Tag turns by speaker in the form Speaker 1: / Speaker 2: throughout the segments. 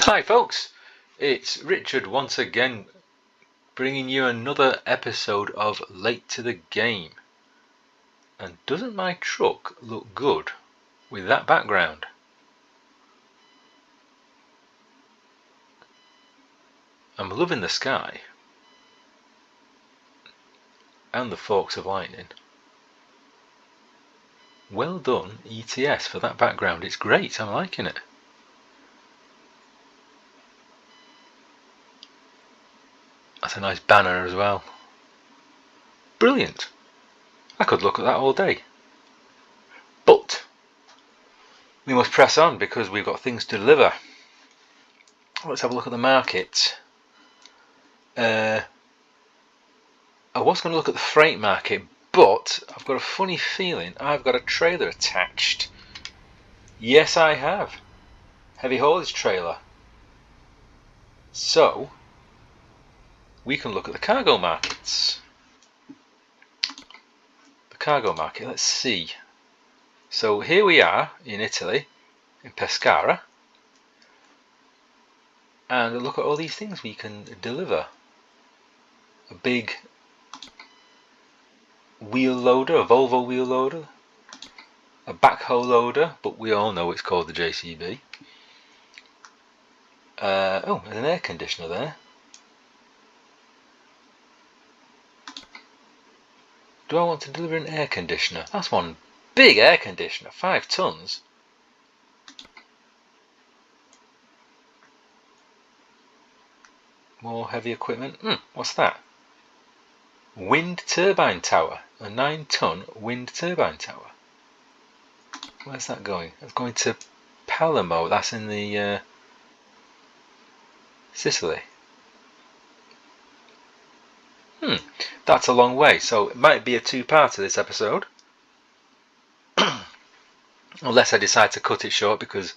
Speaker 1: Hi folks, it's Richard once again bringing you another episode of Late to the Game. And doesn't my truck look good with that background? I'm loving the sky and the forks of lightning. Well done ETS for that background, it's great, I'm liking it. That's a nice banner as well. Brilliant. I could look at that all day. But we must press on because we've got things to deliver. Let's have a look at the market. I was going to look at the freight market, but I've got a funny feeling I've got a trailer attached. Yes, I have. Heavy haulage trailer. So we can look at the cargo markets. The cargo market, let's see. So here we are in Italy, in Pescara. And look at all these things we can deliver. A big wheel loader, a Volvo wheel loader. A backhoe loader, but we all know it's called the JCB. Oh, there's an air conditioner there. Do I want to deliver an air conditioner? That's one big air conditioner, 5 tons. More heavy equipment. What's that? Wind turbine tower. A 9-ton wind turbine tower. Where's that going? It's going to Palermo. That's in the Sicily. That's a long way, so it might be a two-parter this episode. Unless I decide to cut it short because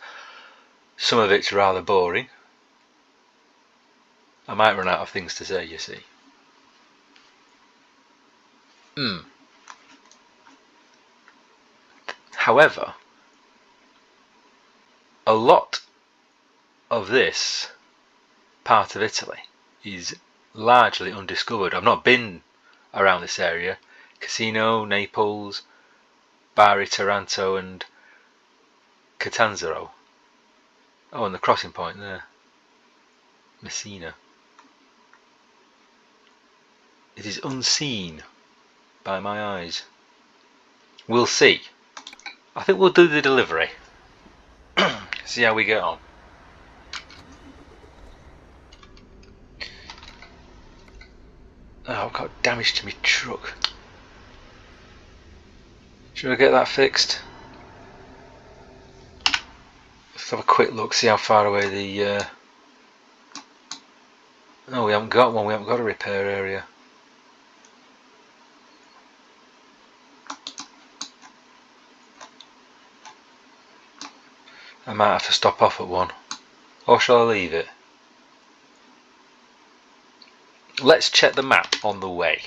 Speaker 1: some of it's rather boring. I might run out of things to say, you see. However, a lot of this part of Italy is largely undiscovered. I've not been around this area. Cassino, Naples, Bari, Taranto and Catanzaro. Oh, and the crossing point there. Messina. It is unseen by my eyes. We'll see. I think we'll do the delivery. See how we get on. Oh, I've got damage to my truck. Should I get that fixed? Let's have a quick look, see how far away the... No, we haven't got one, we haven't got a repair area. I might have to stop off at one. Or shall I leave it? Let's check the map on the way.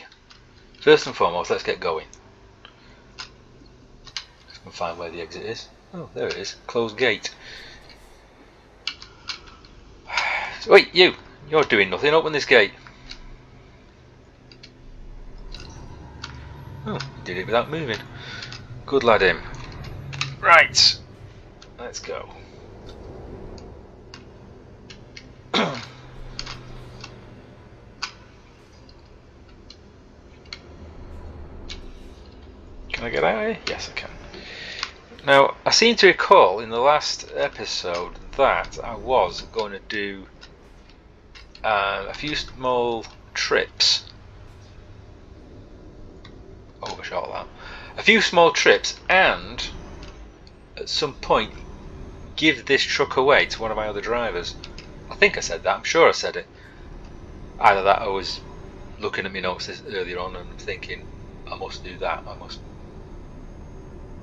Speaker 1: First and foremost, let's get going. Let's find where the exit is. Oh, there it is. Closed gate. Wait, you! You're doing nothing. Open this gate. Oh, he did it without moving. Good lad him. Right. Let's go. Can I get out of here? Yes, I can. Now, I seem to recall in the last episode that I was going to do a few small trips. Overshot that. A few small trips, and at some point give this truck away to one of my other drivers. I think I said that. I'm sure I said it. Either that, I was looking at my notes earlier on and thinking, I must do that. I must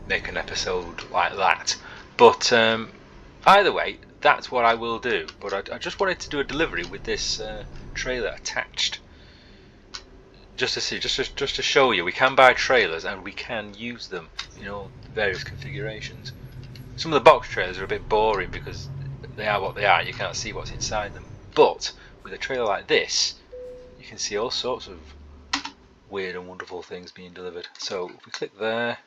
Speaker 1: make an episode like that. But either way, that's what I will do. But I just wanted to do a delivery with this trailer attached, just to see, just to show you, we can buy trailers and we can use them, you know, various configurations. Some of the box trailers are a bit boring because they are what they are. You can't see what's inside them. But with a trailer like this, you can see all sorts of weird and wonderful things being delivered. So if we click there,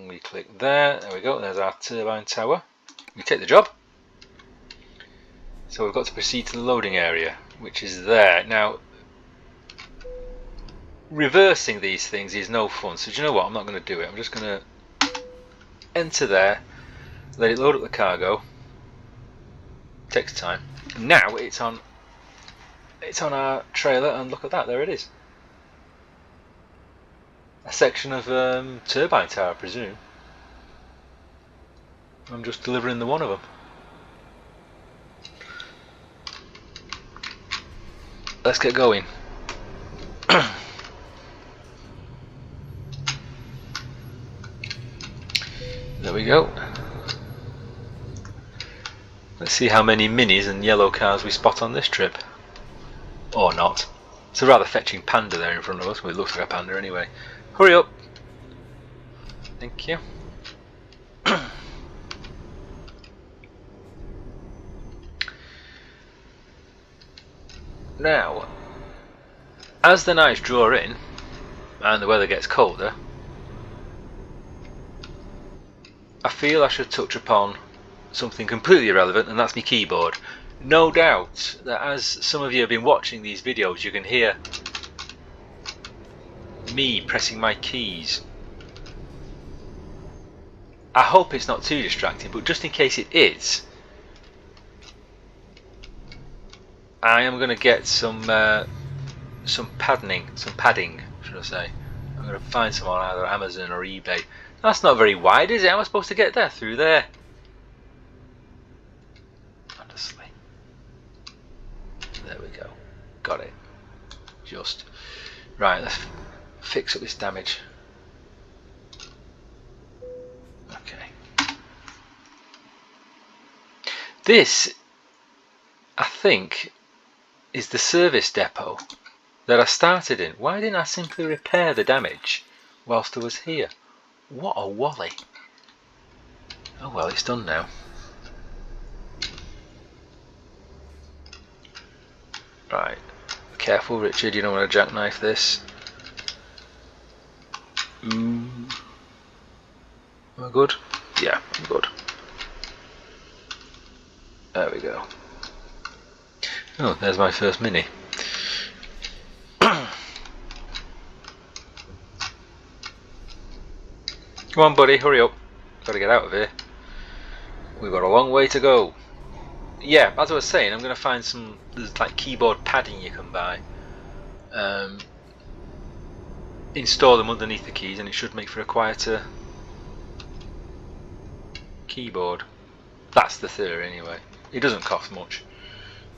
Speaker 1: we click there we go, there's our turbine tower. We take the job. So we've got to proceed to the loading area, which is there. Now, reversing these things is no fun, so do you know what, I'm not going to do it. I'm just going to enter there, let it load up the cargo. Takes time. Now it's on our trailer, and look at that, there it is. A section of turbine tower, I presume. I'm just delivering the one of them. Let's get going. There we go. Let's see how many minis and yellow cars we spot on this trip. Or not. It's a rather fetching panda there in front of us. Well, it looks like a panda anyway. Hurry up. Thank you. Now, as the nights draw in and the weather gets colder, I feel I should touch upon something completely irrelevant, and that's my keyboard. No doubt that as some of you have been watching these videos, you can hear me pressing my keys. I hope it's not too distracting, but just in case it is, I am going to get some padding, should I say. I'm going to find some on either Amazon or eBay. That's not very wide, is it? How am I supposed to get there? Through there. Honestly. There we go. Got it. Just. Right, let's fix up this damage. Okay. This, I think, is the service depot that I started in. Why didn't I simply repair the damage whilst I was here? What a wally. Oh well, it's done now. Right, careful Richard, you don't want to jackknife this. Am I good? Yeah, I'm good. There we go. Oh, there's my first mini. Come on buddy, hurry up. Gotta get out of here. We've got a long way to go. Yeah, as I was saying, I'm going to find some, there's like keyboard padding you can buy. Install them underneath the keys and it should make for a quieter keyboard. That's the theory anyway. It doesn't cost much,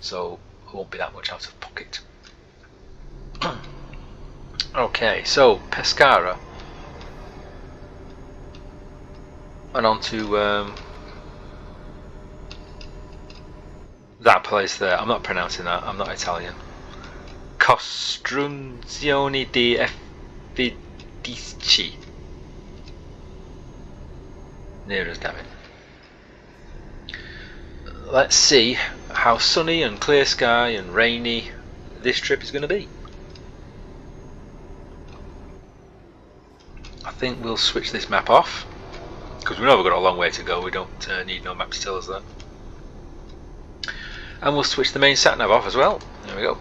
Speaker 1: so it won't be that much out of pocket. Okay, so Pescara. And on to that place there. I'm not pronouncing that, I'm not Italian. Costruzioni di Effidici. Near us, damn it. Let's see how sunny and clear sky and rainy this trip is going to be. I think we'll switch this map off, because we know we've got a long way to go. We don't need no map to tell us that. And we'll switch the main sat nav off as well. There we go.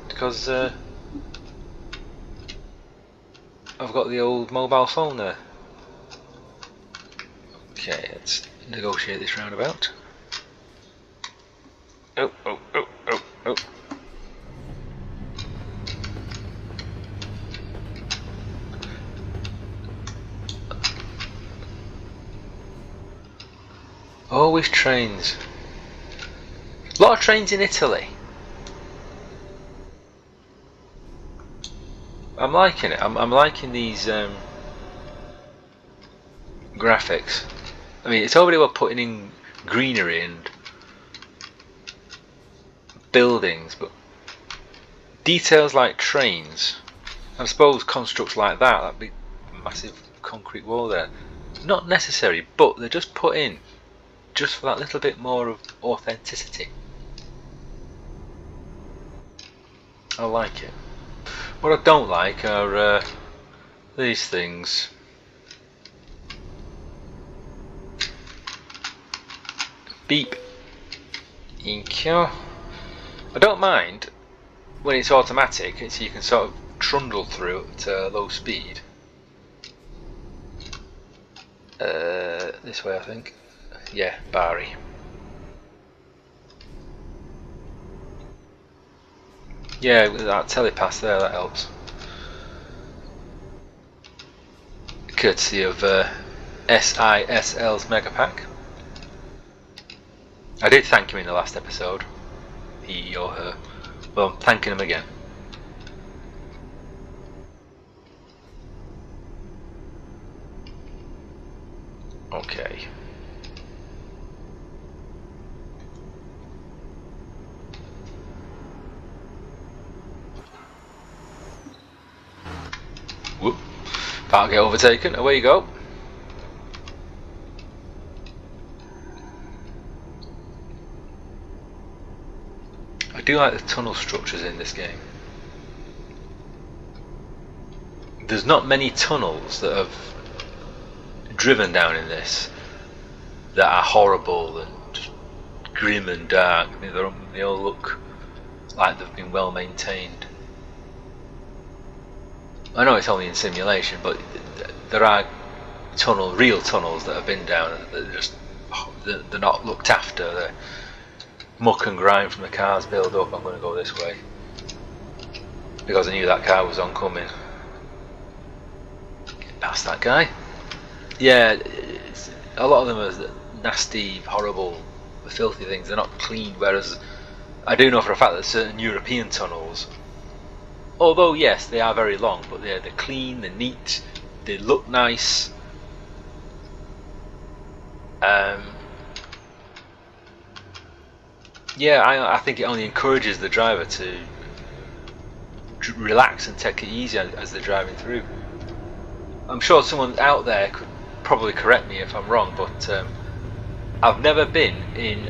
Speaker 1: Because I've got the old mobile phone there. Okay, let's negotiate this roundabout. Oh, oh, oh, oh, oh. Always trains. A lot of trains in Italy. I'm liking it. I'm liking these graphics. I mean, it's already well putting in greenery and buildings, but details like trains, I suppose constructs like that, that big massive concrete wall there, not necessary, but they're just put in just for that little bit more of authenticity. I like it. What I don't like are these things. Beep. Thank you. I don't mind when it's automatic, so you can sort of trundle through at low speed. This way, I think. Yeah, Barry. Yeah, with that telepass there, that helps. Courtesy of SISL's Mega Pack. I did thank him in the last episode. He or her. Well, I'm thanking him again. Okay. Whoop. Can't get overtaken. Away you go. I do like the tunnel structures in this game. There's not many tunnels that have driven down in this that are horrible and grim and dark. I mean, they all look like they've been well maintained. I know it's only in simulation, but there are real tunnels that have been down and they're not looked after. They're muck and grime from the cars build up. I'm going to go this way because I knew that car was oncoming. Get past that guy. Yeah, a lot of them are nasty, horrible, filthy things. They're not clean. Whereas I do know for a fact that certain European tunnels, although yes, they are very long, but they're clean, they're neat, they look nice. Yeah, I think it only encourages the driver to relax and take it easy as they're driving through. I'm sure someone out there could probably correct me if I'm wrong, but I've never been in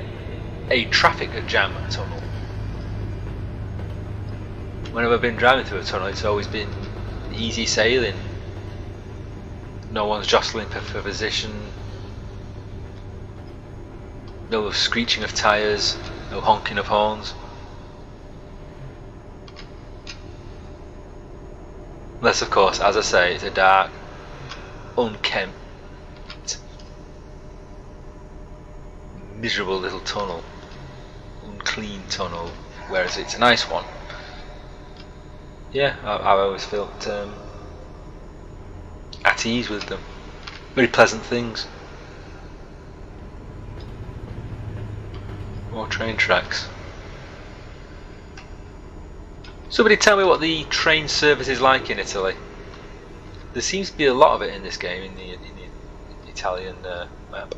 Speaker 1: a traffic jam tunnel. Whenever I've been driving through a tunnel, it's always been easy sailing. No one's jostling for position. No screeching of tyres. No honking of horns. Unless, of course, as I say, it's a dark, unkempt, miserable little tunnel. Unclean tunnel. Whereas it's a nice one. Yeah, I've always felt at ease with them. Very pleasant things. More train tracks. Somebody tell me what the train service is like in Italy. There seems to be a lot of it in this game, in the Italian map.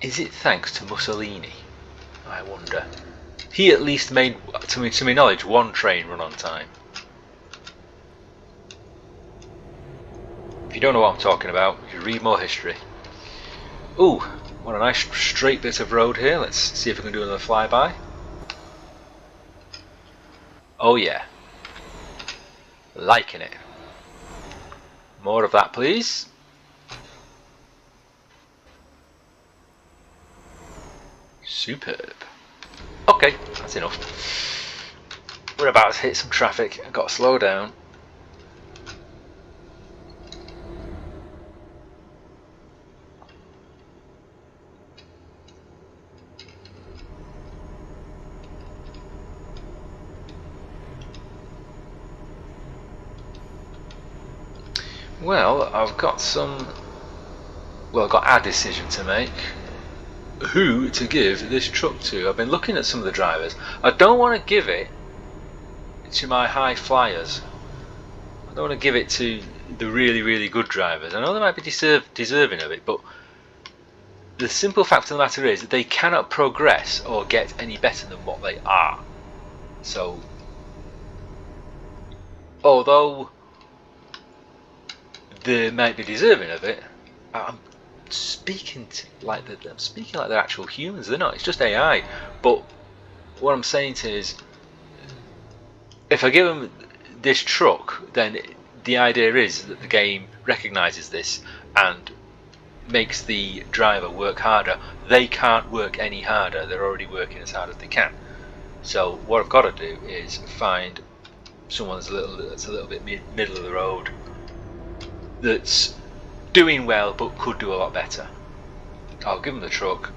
Speaker 1: Is it thanks to Mussolini? I wonder. He at least made, to my knowledge, one train run on time. If you don't know what I'm talking about, you read more history. Ooh, what a nice straight bit of road here. Let's see if we can do another flyby. Oh yeah. Liking it. More of that, please. Superb. Okay, that's enough. We're about to hit some traffic. I've got to slow down. Well, I've got I've got a decision to make. Who to give this truck to? I've been looking at some of the drivers. I don't want to give it to my high flyers. I don't want to give it to the really, really good drivers. I know they might be deserving of it, but the simple fact of the matter is that they cannot progress or get any better than what they are. So, although they might be deserving of it. I'm speaking like they're actual humans. They're not. It's just AI. But what I'm saying to is, if I give them this truck, then the idea is that the game recognises this and makes the driver work harder. They can't work any harder. They're already working as hard as they can. So what I've got to do is find someone that's a little bit middle of the road, that's doing well but could do a lot better. I'll give them the truck,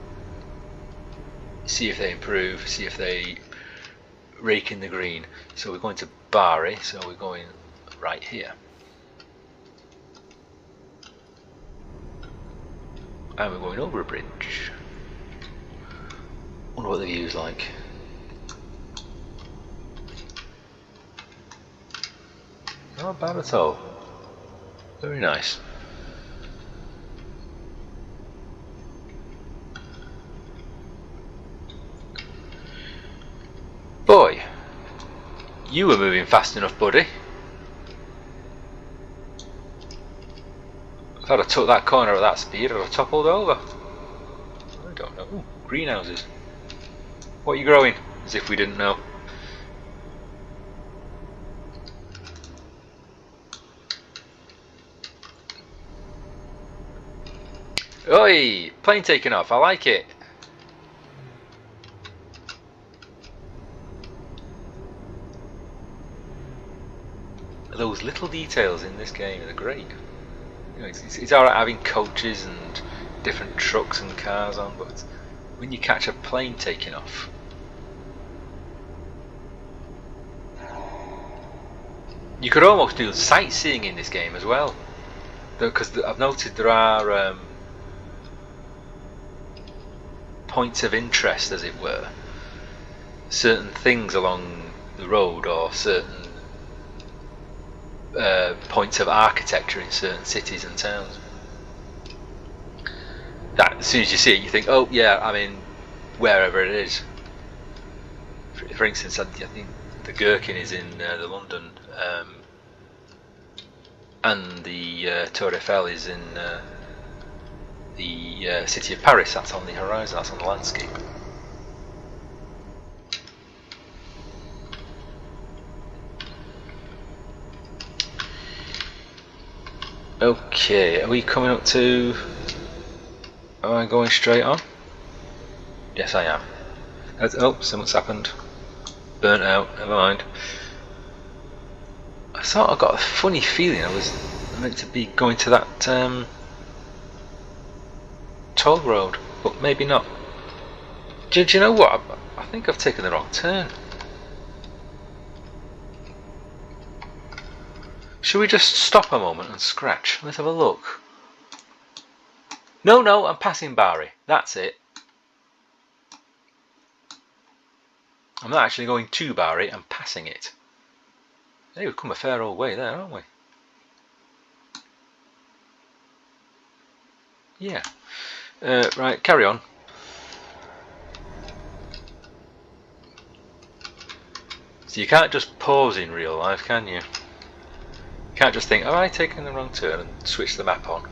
Speaker 1: see if they improve, see if they rake in the green. So we're going to Bari, so we're going right here. And we're going over a bridge. Wonder what the view's like. Not bad at all. Very nice. Boy, you were moving fast enough, buddy. If I'd have took that corner at that speed, I'd have toppled over. I don't know. Ooh, greenhouses. What are you growing? As if we didn't know. Oi! Plane taking off. I like it. Those little details in this game are great. You know, it's alright having coaches and different trucks and cars on, but when you catch a plane taking off, you could almost do sightseeing in this game as well. Because I've noted there are points of interest, as it were, certain things along the road or certain points of architecture in certain cities and towns. That as soon as you see it, you think, oh yeah, I'm in wherever it is. For instance, I think the Gherkin is in the London, and the Tour Eiffel is in the city of Paris. That's on the horizon, that's on the landscape. Okay, are we coming up to... Am I going straight on? Yes, I am. Oh, something's happened. Burnt out, never mind. I thought I got a funny feeling I was meant to be going to that toll road, but maybe not. Do you know what? I think I've taken the wrong turn. Should we just stop a moment and scratch? Let's have a look. No, I'm passing Bari. That's it. I'm not actually going to Bari, I'm passing it. Hey, we've come a fair old way there, haven't we? Yeah. Right, carry on. So you can't just pause in real life, can you? You can't just think, have I taken the wrong turn, and switch the map on.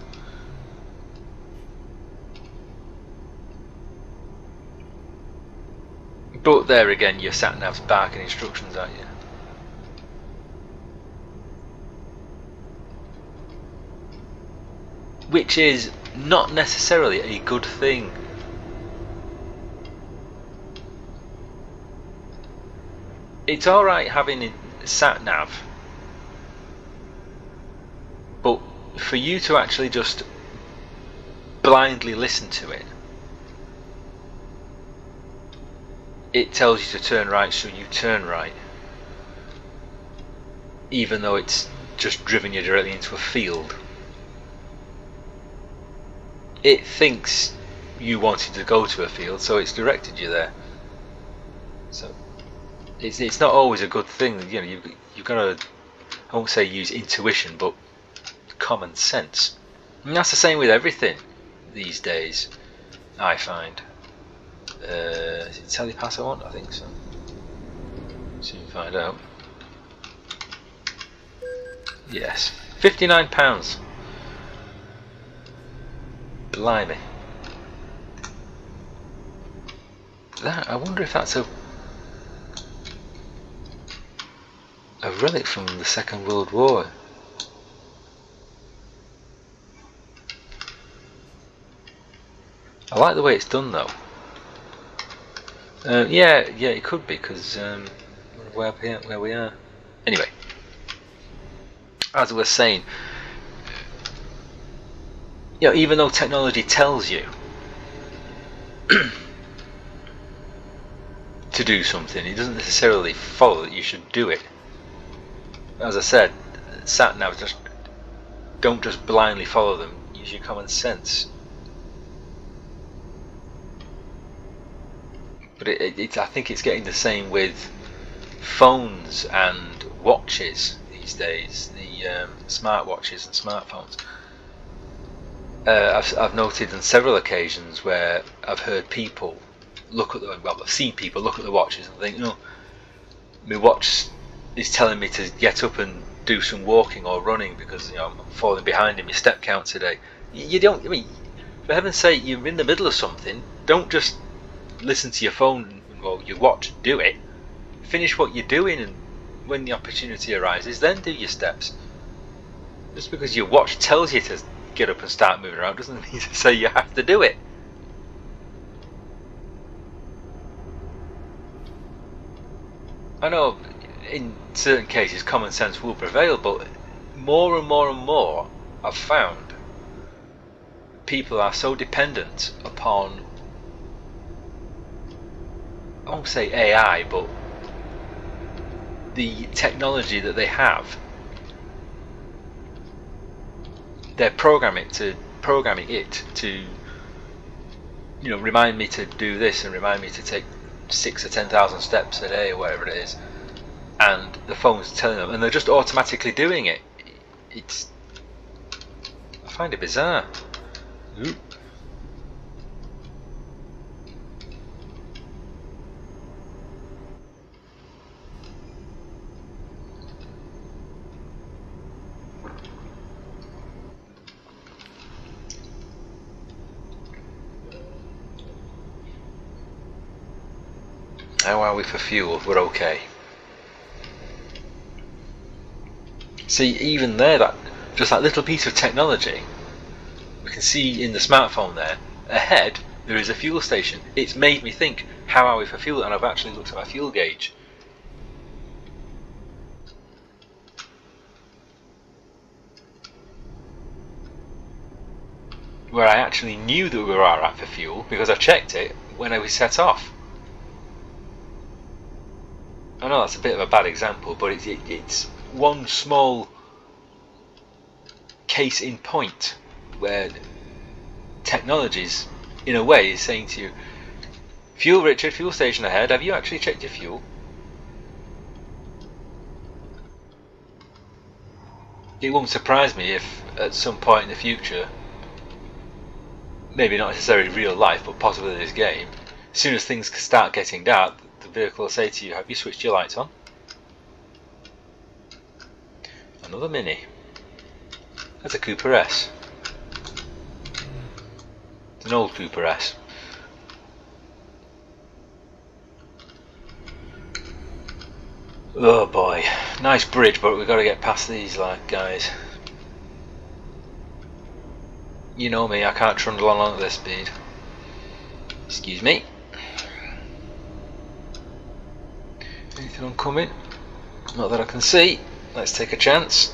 Speaker 1: But there again, your sat-nav's barking instructions at you. Which is not necessarily a good thing. It's alright having sat-nav, but for you to actually just blindly listen to it, it tells you to turn right, so you turn right, even though it's just driven you directly into a field. It thinks you wanted to go to a field, so it's directed you there. So it's not always a good thing. You know, you've got to, I won't say use intuition, but common sense. And that's the same with everything these days, I find. Is it telepass I want? I think so. Soon find out. Yes, £59. Blimey. That, I wonder if that's a relic from the Second World War. I like the way it's done though. Yeah, it could be, because where we are. Anyway, as I was saying, you know, even though technology tells you to do something, it doesn't necessarily follow that you should do it. As I said, sat nav, just don't just blindly follow them. Use your common sense. But I think it's getting the same with phones and watches these days, the smart watches and smartphones. I've noted on several occasions where I've heard people look at I've seen people look at the watches and think, no, my watch is telling me to get up and do some walking or running because, you know, I'm falling behind in my step count today. You don't. I mean, for heaven's sake, you're in the middle of something. Don't just listen to your phone or your watch. Do it. Finish what you're doing, and when the opportunity arises, then do your steps. Just because your watch tells you to get up and start moving around doesn't mean to say you have to do it. I know in certain cases common sense will prevail, but more and more and more I've found people are so dependent upon, I won't say AI, but the technology that they have. They're programming it to, you know, remind me to do this and remind me to take 6 or 10,000 steps a day or whatever it is, and the phone's telling them, and they're just automatically doing it. I find it bizarre. Ooh. How are we for fuel? We're okay. See, even there, that little piece of technology, we can see in the smartphone there, ahead there is a fuel station. It's made me think, how are we for fuel? And I've actually looked at my fuel gauge. Where I actually knew that we were alright for fuel because I checked it when I was set off. I know that's a bit of a bad example, but it's one small case in point where technologies, in a way, is saying to you, fuel Richard, fuel station ahead, have you actually checked your fuel? It won't surprise me if at some point in the future, maybe not necessarily real life, but possibly this game, as soon as things start getting dark, the vehicle will say to you, have you switched your lights on? Another Mini. That's a Cooper S. It's an old Cooper S. Oh boy, nice bridge, but we've got to get past these guys. You know me, I can't trundle along at this speed. Excuse me. Anything oncoming? Not that I can see. Let's take a chance.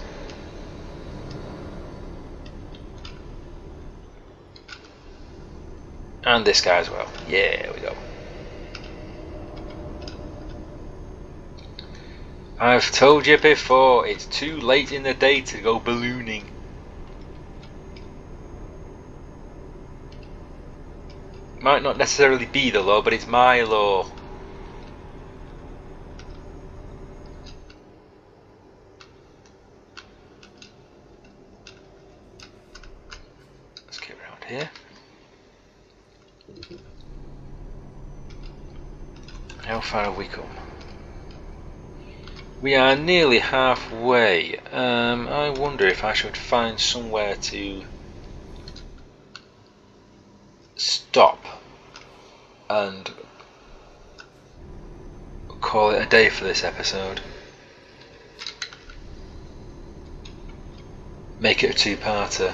Speaker 1: And this guy as well. Yeah, there we go. I've told you before, it's too late in the day to go ballooning. Might not necessarily be the law, but it's my law. Let's get around here. How far have we come? We are nearly halfway. I wonder if I should find somewhere to stop and call it a day for this episode. Make it a two-parter,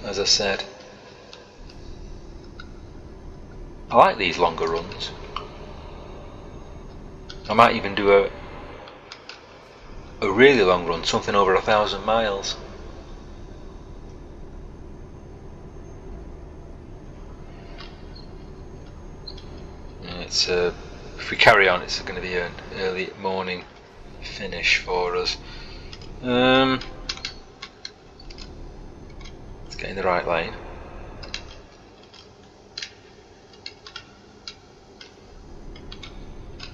Speaker 1: as I said. I like these longer runs. I might even do a really long run, something over 1,000 miles. It's if we carry on, it's going to be an early morning finish for us. Let's get in the right lane.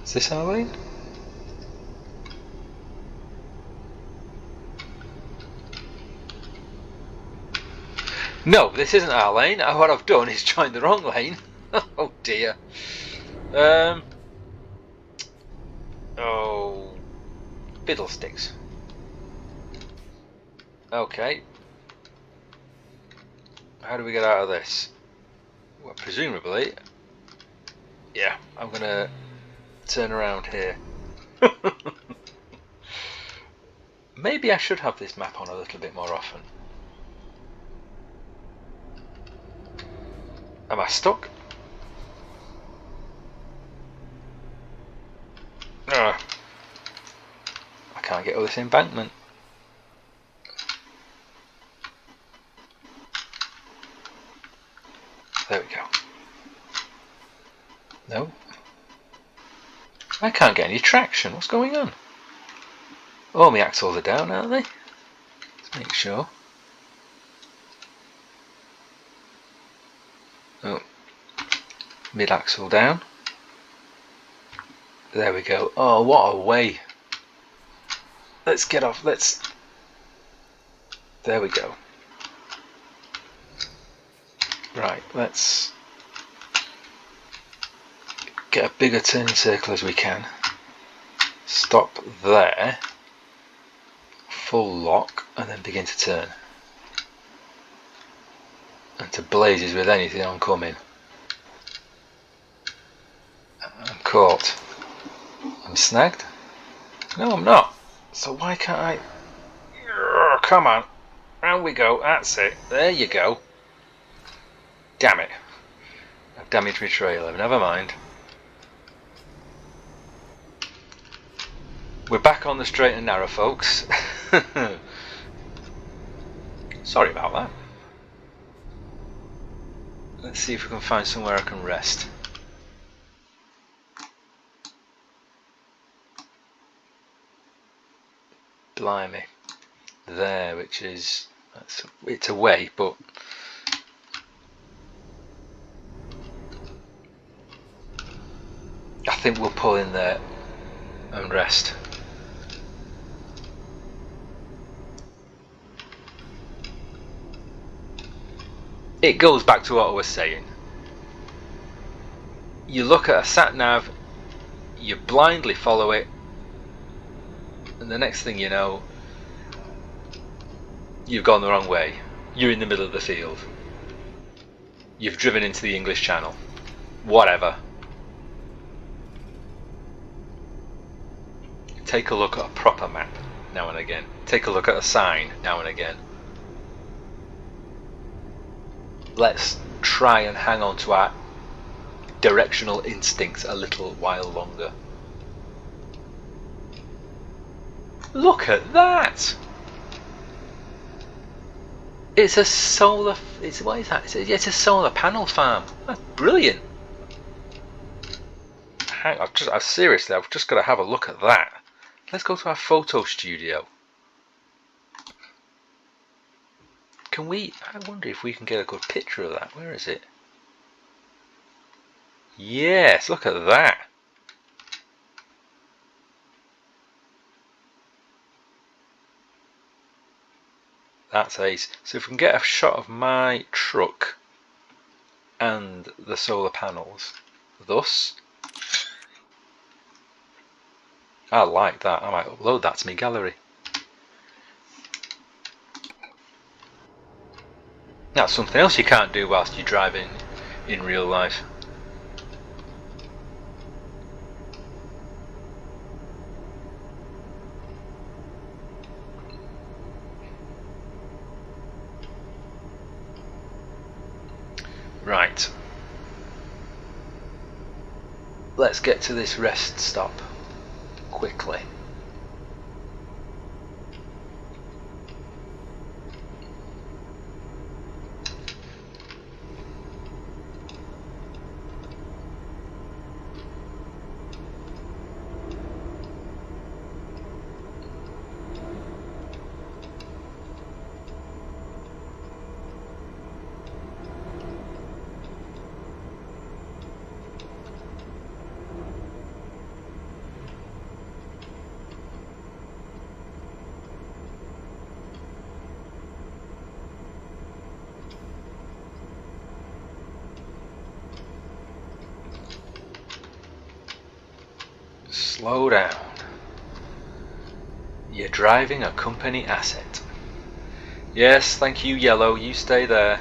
Speaker 1: Is this our lane? No, this isn't our lane. What I've done is joined the wrong lane. Oh dear. Oh, fiddlesticks. Okay. How do we get out of this? Well, presumably, yeah, I'm gonna turn around here. Maybe I should have this map on a little bit more often. Am I stuck? I can't get over this embankment. There we go. No. I can't get any traction. What's going on? Oh, my axles are down, aren't they? Let's make sure. Oh. Mid axle down. There we go. Oh, what a way. Let's get off. There we go. Right, let's get a bigger turning circle as we can. Stop there. Full lock and then begin to turn. And to blazes with anything oncoming. I'm caught. I'm snagged? No, I'm not. So why can't I? Come on. Round we go. That's it. There you go. Damn it. I've damaged my trailer. Never mind. We're back on the straight and narrow, folks. Sorry about that. Let's see if we can find somewhere I can rest. Blimey. There, which is... it's away, but... I think we'll pull in there and rest. It goes back to what I was saying. You look at a sat nav, you blindly follow it, and the next thing you know, you've gone the wrong way. You're in the middle of the field. You've driven into the English Channel. Whatever. Take a look at a proper map now and again. Take a look at a sign now and again. Let's try and hang on to our directional instincts a little while longer. Look at that! It's a solar... what is that? It's a solar panel farm. That's brilliant. Seriously, I've just got to have a look at that. Let's go to our photo studio. Can we... I wonder if we can get a good picture of that. Where is it? Yes, look at that. That's ace. So if we can get a shot of my truck and the solar panels, thus, I like that. I might upload that to my gallery. That's something else you can't do whilst you're driving in real life. Right. Let's get to this rest stop quickly. Slow down. You're driving a company asset. Yes, thank you, Yellow, you stay there.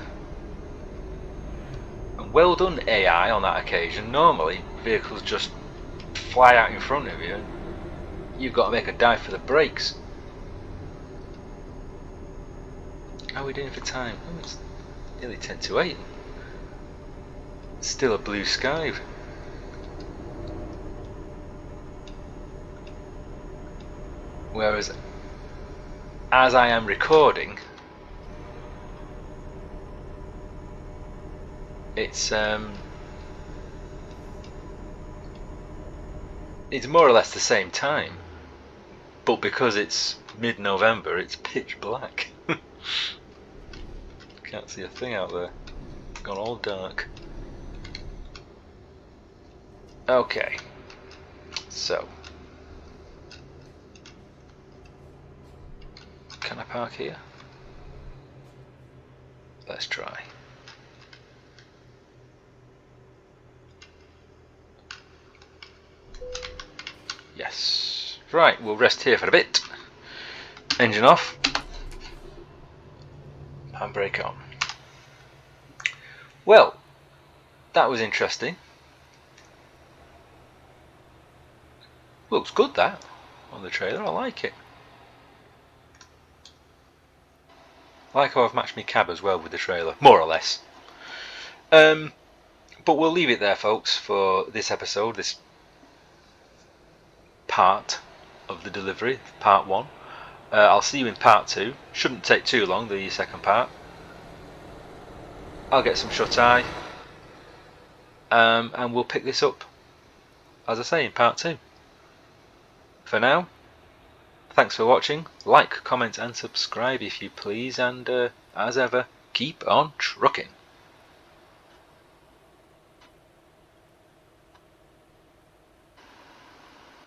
Speaker 1: And well done, AI, on that occasion. Normally, vehicles just fly out in front of you. You've got to make a dive for the brakes. How are we doing for time? Oh, it's nearly 10 to 8. Still a blue sky. Whereas, as I am recording, it's more or less the same time, but because it's mid-November, it's pitch black. Can't see a thing out there. It's gone all dark. Okay, so can I park here? Let's try. Yes. Right, we'll rest here for a bit. Engine off. Handbrake on. Well, that was interesting. Looks good, that, on the trailer. I like it. I like how I've matched my cab as well with the trailer, more or less. But we'll leave it there, folks, for this episode, this part of the delivery, part 1. I'll see you in part 2. Shouldn't take too long, the second part. I'll get some shut-eye, and we'll pick this up, as I say, in part 2. For now, thanks for watching. Like, comment and subscribe if you please, and as ever, keep on trucking.